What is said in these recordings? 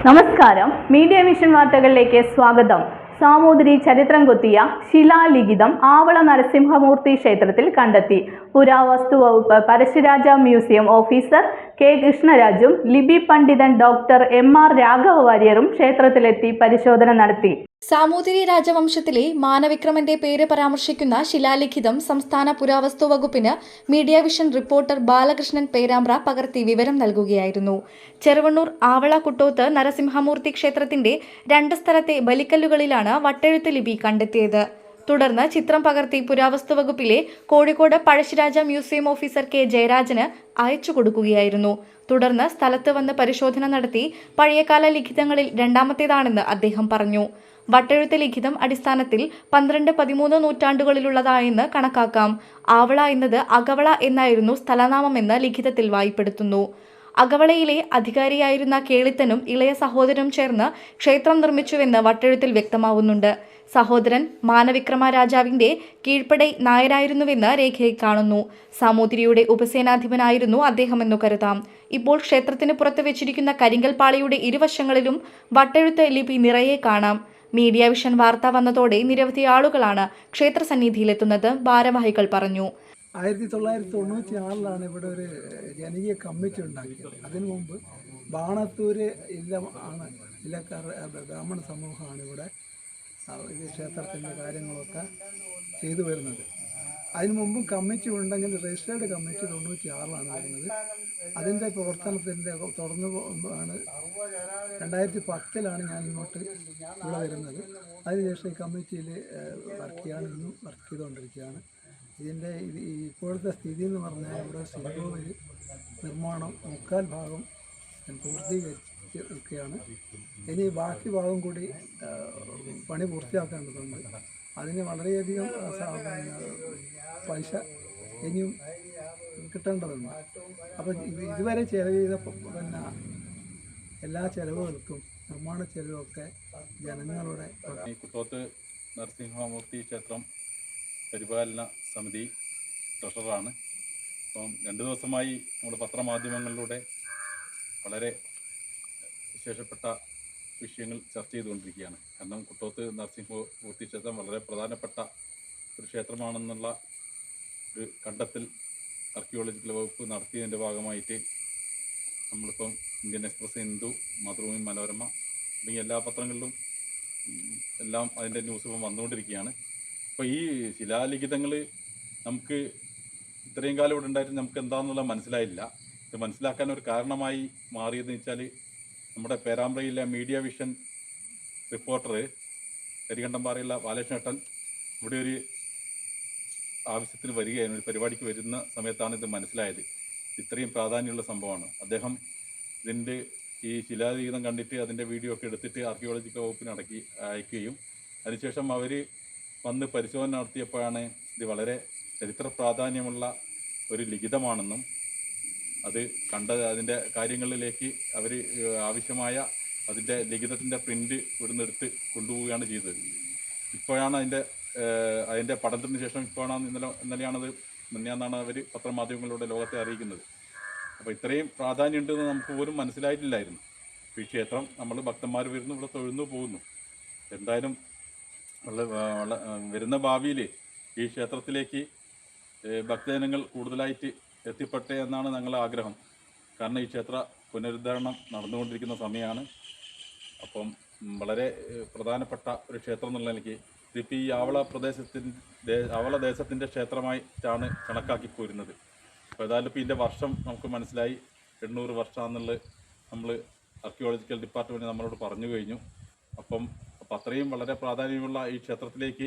നമസ്കാരം. Media mission വാർത്തകളിലേക്ക് സ്വാഗതം. സാമൂതിരി ചരിത്രം കൊത്തിയ ശിലാലിഖിതം ആവള നരസിംഹമൂർത്തി ക്ഷേത്രത്തിൽ കണ്ടെത്തി. പുരാവസ്തു വകുപ്പ് പരശുരാജ മ്യൂസിയം ഓഫീസർ കെ കൃഷ്ണരാജും ലിപി പണ്ഡിതൻ ഡോക്ടർ എം.ആർ. രാഘവ വാര്യരും ക്ഷേത്രത്തിലെത്തി പരിശോധന നടത്തി. സാമൂതിരി രാജവംശത്തിലെ മാനവിക്രമന്റെ പേര് പരാമർശിക്കുന്ന ശിലാലിഖിതം സംസ്ഥാന പുരാവസ്തു വകുപ്പിന് media vision reporter Balakrishnan Perambra പകർത്തി വിവരം നൽകുകയായിരുന്നു. ചെറുവണ്ണൂർ ആവള കുട്ടോത്ത് നരസിംഹമൂർത്തി ക്ഷേത്രത്തിന്റെ 2 സ്ഥലത്തെ ബലിക്കല്ലുകളിലാണ് വട്ടെഴുത്ത് ലിപി കണ്ടെത്തിയത്. തുടർന്ന് ചിത്രം പകർത്തി പുരാവസ്തു വകുപ്പിലെ Kozhikode Pazhassiraja museum officer K ജയരാജന് അയച്ചു കൊടുക്കുകയായിരുന്നു. തുടർന്ന് സ്ഥലത്ത് വന്ന് പരിശോധന നടത്തി പഴയകാല ലിഖിതങ്ങളിൽ രണ്ടാമത്തേതാണെന്ന് അദ്ദേഹം പറഞ്ഞു. വട്ടെഴുത്ത് ലിഖിതം അടിസ്ഥാനത്തിൽ 12-13 നൂറ്റാണ്ടുകളിലുള്ളതായെന്ന് കണക്കാക്കാം. ആവള എന്നത് അകവള എന്നായിരുന്നു സ്ഥലനാമമെന്ന് ലിഖിതത്തിൽ വായിപ്പെടുത്തുന്നു. അകവളയിലെ അധികാരിയായിരുന്ന കേളിത്തനും ഇളയ സഹോദരനും ചേർന്ന് ക്ഷേത്രം നിർമ്മിച്ചുവെന്ന് വട്ടെഴുത്തിൽ വ്യക്തമാവുന്നുണ്ട്. സഹോദരൻ മാനവിക്രമ രാജാവിന്റെ കീഴ്പ്പടൈ നായരായിരുന്നുവെന്ന് രേഖയിൽ കാണുന്നു. സാമൂതിരിയുടെ ഉപസേനാധിപനായിരുന്നു അദ്ദേഹമെന്നു കരുതാം. ഇപ്പോൾ ക്ഷേത്രത്തിന് പുറത്ത് വെച്ചിരിക്കുന്ന കരിങ്കൽ പാളിയുടെ ഇരുവശങ്ങളിലും വട്ടെഴുത്ത് ലിപി നിറയെ കാണാം. മീഡിയ വിഷൻ വാർത്ത വന്നതോടെ നിരവധി ആളുകളാണ് ക്ഷേത്ര സന്നിധിയിലെത്തുന്നത്. ഭാരവാഹികൾ പറഞ്ഞു. 1996 ഇവിടെ ഒരു ജനകീയ കമ്മിറ്റി ഉണ്ടാക്കിയത്. അതിനു മുമ്പ് ബാണത്തൂര് ഇല്ലക്കാർ ബ്രാഹ്മണ സമൂഹമാണ് ഇവിടെ ക്ഷേത്രത്തിൻ്റെ കാര്യങ്ങളൊക്കെ ചെയ്തു വരുന്നത്. അതിനു മുമ്പും കമ്മിറ്റി ഉണ്ടെങ്കിൽ രജിസ്റ്റേർഡ് കമ്മിറ്റി 96 വരുന്നത്. അതിൻ്റെ പ്രവർത്തനത്തിൻ്റെ തുടർന്ന് ആണ് 2010 ഞാൻ ഇങ്ങോട്ട് ഇവിടെ വരുന്നത്. അതിനുശേഷം ഈ കമ്മിറ്റിയിൽ വർക്ക് ചെയ്തുകൊണ്ടിരിക്കുകയാണ്. ഇതിൻ്റെ ഇപ്പോഴത്തെ സ്ഥിതി എന്ന് പറഞ്ഞാൽ ഇവിടെ ശ്രീകോവിൽ നിർമ്മാണം 3/4 ഭാഗം പൂർത്തീകരിക്കുകയാണ്. ഇനി ബാക്കി ഭാഗം കൂടി പണി പൂർത്തിയാക്കേണ്ടതുണ്ട്. അതിന് വളരെയധികം പൈസ ഇനിയും കിട്ടേണ്ടതുണ്ട്. അപ്പോൾ ഇതുവരെ ചെലവ് ചെയ്ത എല്ലാ ചെലവുകൾക്കും നിർമ്മാണ ചെലവൊക്കെ ജനങ്ങളുടെ കുട്ടോത്ത് നരസിംഹമൂർത്തി ക്ഷേത്രം പരിപാലന സമിതി ട്രഷററാണ്. അപ്പം 2 ദിവസമായി നമ്മൾ പത്രമാധ്യമങ്ങളിലൂടെ വളരെ വിശേഷപ്പെട്ട വിഷയങ്ങൾ ചർച്ച ചെയ്തുകൊണ്ടിരിക്കുകയാണ്. കാരണം കുട്ടോത്ത് നരസിംഹമൂർത്തി ക്ഷേത്രം വളരെ പ്രധാനപ്പെട്ട ഒരു ക്ഷേത്രമാണെന്നുള്ള ഒരു കണ്ടെത്തൽ ആർക്കിയോളജിക്കൽ വകുപ്പ് നടത്തിയതിൻ്റെ ഭാഗമായിട്ട് നമ്മളിപ്പം ഇന്ത്യൻ എക്സ്പ്രസ്, ഹിന്ദു, മാതൃഭൂമി, മനോരമ തുടങ്ങിയ എല്ലാ പത്രങ്ങളിലും എല്ലാം അതിൻ്റെ ന്യൂസ് ഇപ്പം വന്നുകൊണ്ടിരിക്കുകയാണ്. അപ്പോൾ ഈ ശിലാലിഖിതങ്ങൾ നമുക്ക് ഇത്രയും കാലം ഇവിടെ ഉണ്ടായിട്ട് നമുക്ക് എന്താണെന്നുള്ളത് മനസ്സിലായില്ല. ഇത് മനസ്സിലാക്കാൻ ഒരു കാരണമായി മാറിയതെന്ന് വെച്ചാൽ നമ്മുടെ പേരാമ്പ്രയിലെ മീഡിയ വിഷൻ റിപ്പോർട്ടർ കരികണ്ടംപാറയുള്ള ബാലകൃഷ്ണേട്ടൻ ഇവിടെ ഒരു ആവശ്യത്തിന് വരികയായിരുന്നു. ഒരു പരിപാടിക്ക് വരുന്ന സമയത്താണ് ഇത് മനസ്സിലായത്. ഇത്രയും പ്രാധാന്യമുള്ള സംഭവമാണ്. അദ്ദേഹം ഇതിൻ്റെ ഈ ശിലാലിഖിതം കണ്ടിട്ട് അതിൻ്റെ വീഡിയോ ഒക്കെ എടുത്തിട്ട് ആർക്കിയോളജിക്കൽ വകുപ്പിന് അയക്കുകയും അതിനുശേഷം അവർ വന്ന് പരിശോധന നടത്തിയപ്പോഴാണ് ഇത് വളരെ ചരിത്ര പ്രാധാന്യമുള്ള ഒരു ലിഖിതമാണെന്നും അത് അതിൻ്റെ കാര്യങ്ങളിലേക്ക് അവർ ആവശ്യമായ അതിൻ്റെ ലിഖിതത്തിൻ്റെ പ്രിൻ്റ് ഇവിടുന്ന് എടുത്ത് കൊണ്ടുപോവുകയാണ് ചെയ്തത്. ഇപ്പോഴാണ് അതിൻ്റെ പഠനത്തിന് ശേഷം ഇപ്പോഴാണ് ഇന്നലെയാണത് മുന്നെയാണെന്നാണ് അവർ പത്രമാധ്യമങ്ങളിലൂടെ ലോകത്തെ അറിയിക്കുന്നത്. അപ്പോൾ ഇത്രയും പ്രാധാന്യമുണ്ടെന്ന് നമുക്ക് പോലും മനസ്സിലായിട്ടില്ലായിരുന്നു. ഈ ക്ഷേത്രം നമ്മൾ ഭക്തന്മാർ വരുന്നു, ഇവിടെ തൊഴുന്നു പോകുന്നു. എന്തായാലും വരുന്ന ഭാവിയിൽ ഈ ക്ഷേത്രത്തിലേക്ക് ഭക്തജനങ്ങൾ കൂടുതലായിട്ട് എത്തിപ്പെട്ടെ എന്നാണ് ഞങ്ങളുടെ ആഗ്രഹം. കാരണം ഈ ക്ഷേത്ര പുനരുദ്ധാരണം നടന്നുകൊണ്ടിരിക്കുന്ന സമയമാണ്. അപ്പം വളരെ പ്രധാനപ്പെട്ട ഒരു ക്ഷേത്രം എന്നുള്ള നിലയ്ക്ക് ഇതിപ്പോൾ ഈ ആവള ദേശത്തിൻ്റെ ക്ഷേത്രമായിട്ടാണ് കണക്കാക്കി പോരുന്നത്. അപ്പോൾ ഏതായാലും ഇപ്പോൾ ഇതിൻ്റെ വർഷം നമുക്ക് മനസ്സിലായി. 800 വർഷമാണെന്നുള്ളത് നമ്മൾ ആർക്കിയോളജിക്കൽ ഡിപ്പാർട്ട്മെൻറ്റ് നമ്മളോട് പറഞ്ഞു കഴിഞ്ഞു. അപ്പം അത്രയും വളരെ പ്രാധാന്യമുള്ള ഈ ക്ഷേത്രത്തിലേക്ക്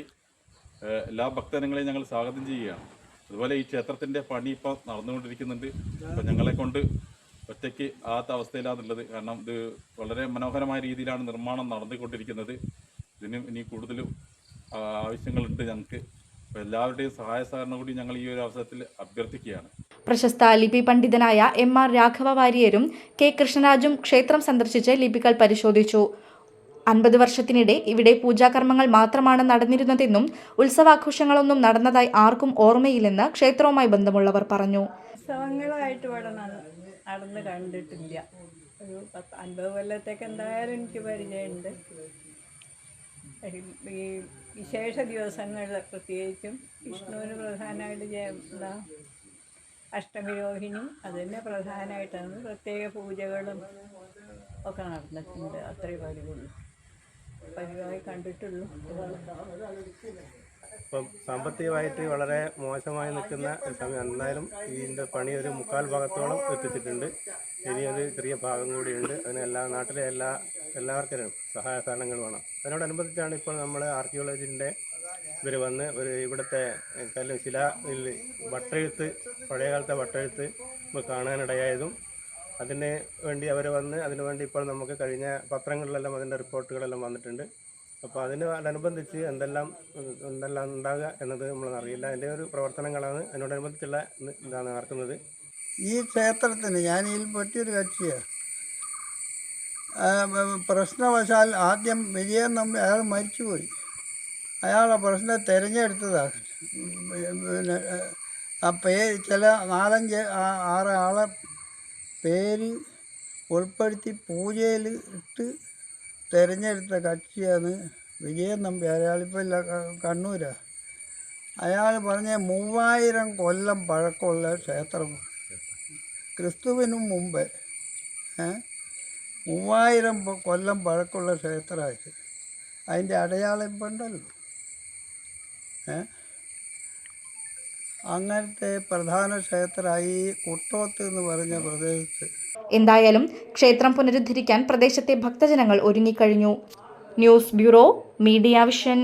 എല്ലാ ഭക്തജനങ്ങളെയും ഞങ്ങൾ സ്വാഗതം ചെയ്യുകയാണ്. അതുപോലെ ഈ ക്ഷേത്രത്തിൻ്റെ പണി ഇപ്പോൾ നടന്നുകൊണ്ടിരിക്കുന്നുണ്ട്. അപ്പോൾ ഞങ്ങളെ കൊണ്ട് ഒറ്റയ്ക്ക് ആകാത്ത അവസ്ഥയിലാണുള്ളത്. കാരണം ഇത് വളരെ മനോഹരമായ രീതിയിലാണ് നിർമ്മാണം നടന്നുകൊണ്ടിരിക്കുന്നത്. ഇതിന് ഇനി കൂടുതലും ആവശ്യങ്ങളുണ്ട് ഞങ്ങൾക്ക്. അപ്പോൾ എല്ലാവരുടെയും സഹായ സഹകരണം കൂടി ഞങ്ങൾ ഈ ഒരു അവസരത്തിൽ അഭ്യർത്ഥിക്കുകയാണ്. പ്രശസ്ത ലിപി പണ്ഡിതനായ എം.ആർ. രാഘവ വാര്യരും കെ കൃഷ്ണരാജും ക്ഷേത്രം സന്ദർശിച്ച് ലിപികൾ പരിശോധിച്ചു. 50 വർഷത്തിനിടെ ഇവിടെ പൂജാകർമ്മങ്ങൾ മാത്രമാണ് നടന്നിരുന്നതെന്നും ഉത്സവാഘോഷങ്ങളൊന്നും നടന്നതായി ആർക്കും ഓർമ്മയില്ലെന്ന് ക്ഷേത്രവുമായി ബന്ധമുള്ളവർ പറഞ്ഞു. ഉത്സവങ്ങളായിട്ട് ഇവിടെ നടന്ന് കണ്ടിട്ടില്ല. ഒരു 50 കൊല്ലത്തേക്ക് എന്തായാലും എനിക്ക് പരിചയമുണ്ട്. ഈ വിശേഷ ദിവസങ്ങളിൽ പ്രത്യേകിച്ചും വിഷ്ണുവിന് പ്രധാനമായിട്ട് എന്താ അഷ്ടമിരോഹിണി അതിനെ പ്രധാനമായിട്ടാണ്. പ്രത്യേക പൂജകളും ഒക്കെ നടന്നിട്ടുണ്ട്. അത്രേ പതിവായി കണ്ടിട്ടുള്ളൂ. ഇപ്പം സാമ്പത്തികമായിട്ട് വളരെ മോശമായി നിൽക്കുന്ന ഒരു സമയം. എന്നാലും ഇതിൻ്റെ പണി ഒരു 3/4 ഭാഗത്തോളം എത്തിച്ചിട്ടുണ്ട്. ഇനിയൊരു ചെറിയ ഭാഗം കൂടിയുണ്ട്. അതിന് നാട്ടിലെ എല്ലാവർക്കും സഹായ സഹകരണങ്ങൾ വേണം. അതിനോടനുബന്ധിച്ചാണ് ഇപ്പോൾ നമ്മൾ ആർക്കിയോളജിൻ്റെ ഇവർ വന്ന് ഇവിടുത്തെ വട്ടെഴുത്ത്, പഴയകാലത്തെ വട്ടെഴുത്ത് കാണാനിടയായതും അതിന് വേണ്ടി അവർ വന്ന് അതിനു വേണ്ടി ഇപ്പോൾ നമുക്ക് കഴിഞ്ഞ പത്രങ്ങളിലെല്ലാം അതിൻ്റെ റിപ്പോർട്ടുകളെല്ലാം വന്നിട്ടുണ്ട്. അപ്പോൾ അതിനോടനുബന്ധിച്ച് എന്തെല്ലാം ഉണ്ടാകുക എന്നത് നമ്മളറിയില്ല. അതിൻ്റെ ഒരു പ്രവർത്തനങ്ങളാണ് അതിനോടനുബന്ധിച്ചുള്ള ഇതാണ് നടക്കുന്നത്. ഈ ക്ഷേത്രത്തിന് ഞാൻ ഇതിൽ പറ്റിയൊരു കക്ഷിയാണ്. പ്രശ്നവശാൽ ആദ്യം വിജയൻ നമ്പി അയാൾ മരിച്ചുപോയി. അയാളെ പ്രശ്നം തിരഞ്ഞെടുത്തതാണ്. പിന്നെ ആ പേര് ചില 4-5-6 ആളെ പേര് ഉൾപ്പെടുത്തി പൂജയിൽ ഇട്ട് തിരഞ്ഞെടുത്ത കക്ഷിയാണ് വിജയൻ നമ്പി. അയാളിപ്പോൾ ഇല്ല, കണ്ണൂരാണ്. അയാൾ പറഞ്ഞ 3000 കൊല്ലം പഴക്കമുള്ള ക്ഷേത്രം, ക്രിസ്തുവിനും മുമ്പ് 3000 കൊല്ലം പഴക്കമുള്ള ക്ഷേത്രമായിട്ട് അതിൻ്റെ അടയാളം ഇപ്പം ഉണ്ടല്ലോ. അങ്ങനത്തെ പ്രധാന ക്ഷേത്രമായി കുട്ടോത്ത് എന്ന് പറഞ്ഞ പ്രദേശത്ത്. എന്തായാലും ക്ഷേത്രം പുനരുദ്ധരിക്കാൻ പ്രദേശത്തെ ഭക്തജനങ്ങൾ ഒരുങ്ങിക്കഴിഞ്ഞു. News bureau, Media vision.